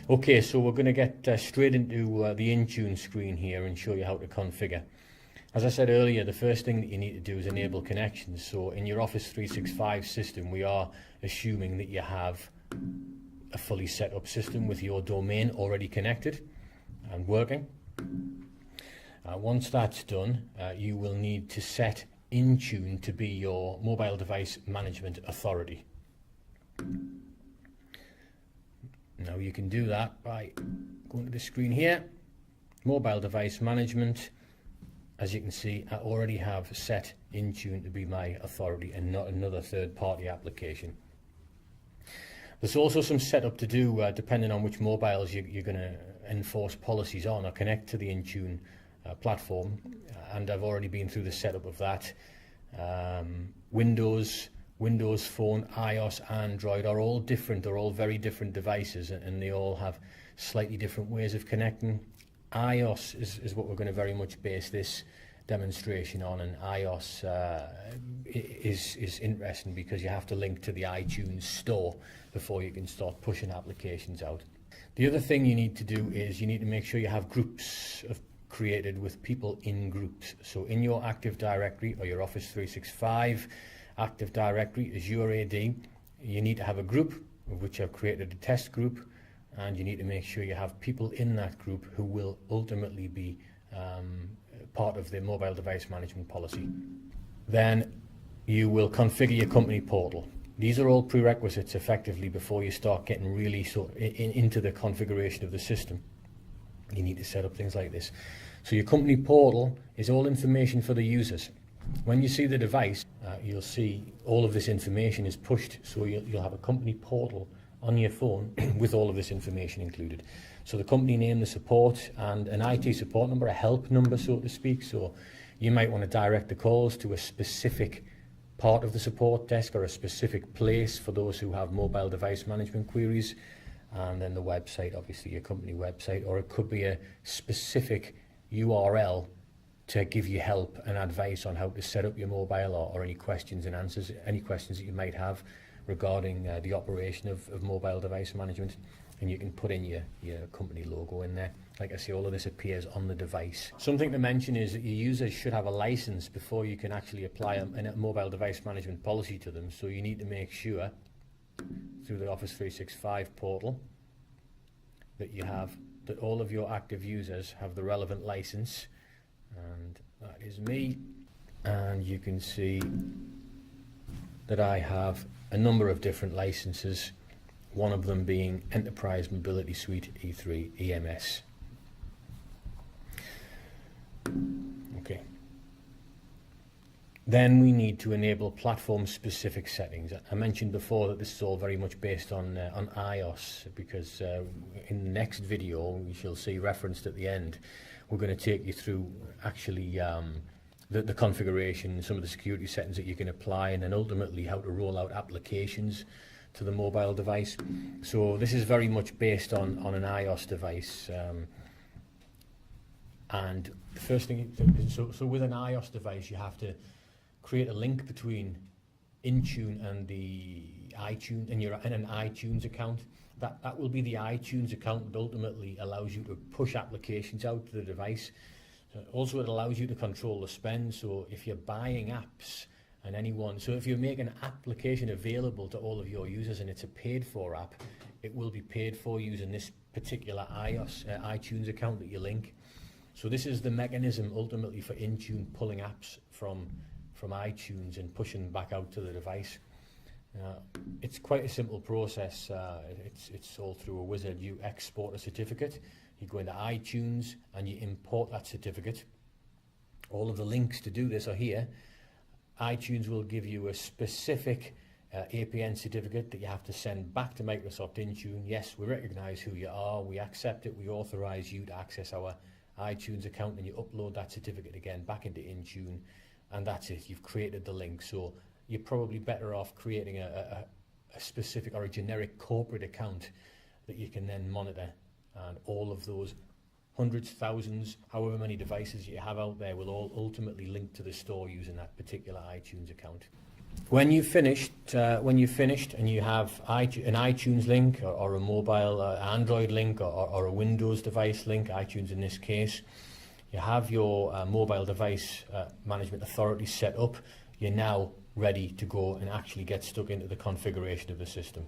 Okay, so we're going to get straight into the Intune screen here and show you how to configure. As I said earlier, the first thing that you need to do is enable connections. So in your Office 365 system, we are assuming that you have a fully set up system with your domain already connected and working. Once that's done, you will need to set Intune to be your mobile device management authority. Now you can do that by going to the screen here, mobile device management. As you can see, I already have set Intune to be my authority and not another third-party application. There's also some setup to do depending on which mobiles you're going to enforce policies on or connect to the Intune platform, and I've already been through the setup of that. Windows Phone, iOS, Android are all different. They're all very different devices, and they all have slightly different ways of connecting. iOS is what we're going to very much base this demonstration on, and iOS is interesting because you have to link to the iTunes store before you can start pushing applications out. The other thing you need to do is you need to make sure you have groups created with people in groups. So in your Active Directory or your Office 365 Active Directory, Azure AD, you need to have a group of which I've created a test group, and you need to make sure you have people in that group who will ultimately be part of the mobile device management policy. Then you will configure your company portal. These are all prerequisites effectively before you start getting really into the configuration of the system. You need to set up things like this. So your company portal is all information for the users. When you see the device, you'll see all of this information is pushed, so you'll have a company portal on your phone with all of this information included. So the company name, the support, and an IT support number, a help number, so to speak. So you might want to direct the calls to a specific part of the support desk or a specific place for those who have mobile device management queries. And then the website, obviously your company website, or it could be a specific URL to give you help and advice on how to set up your mobile, or any questions and answers, any questions that you might have regarding the operation of mobile device management. And you can put in your company logo in there. Like I say, all of this appears on the device. Something to mention is that your users should have a license before you can actually apply a mobile device management policy to them. So you need to make sure through the Office 365 portal that all of your active users have the relevant license, and that is me. And you can see that I have a number of different licenses, one of them being Enterprise Mobility Suite E3 EMS. Okay. Then we need to enable platform-specific settings. I mentioned before that this is all very much based on iOS, because in the next video, we shall see referenced at the end, we're going to take you through actually the configuration, some of the security settings that you can apply, and then ultimately how to roll out applications to the mobile device. So this is very much based on an iOS device. And the first thing, so with an iOS device, you have to create a link between Intune and the iTunes and an iTunes account. That will be the iTunes account that ultimately allows you to push applications out to the device. Also, it allows you to control the spend. So if you're buying apps and if you're making an application available to all of your users and it's a paid for app, it will be paid for using this particular iTunes account that you link. So this is the mechanism ultimately for Intune pulling apps from iTunes and pushing back out to the device. It's quite a simple process. It's all through a wizard. You export a certificate, you go into iTunes and you import that certificate. All of the links to do this are here. iTunes will give you a specific APN certificate that you have to send back to Microsoft Intune. Yes, we recognize who you are, we accept it, we authorize you to access our iTunes account, and you upload that certificate again back into Intune, and that's it. You've created the link. So you're probably better off creating a specific or a generic corporate account that you can then monitor, and all of those hundreds, thousands, however many devices you have out there will all ultimately link to the store using that particular iTunes account. When you've finished and you have an iTunes link or a mobile Android link or a Windows device link, iTunes in this case, you have your mobile device management authority set up, you're now ready to go and actually get stuck into the configuration of the system.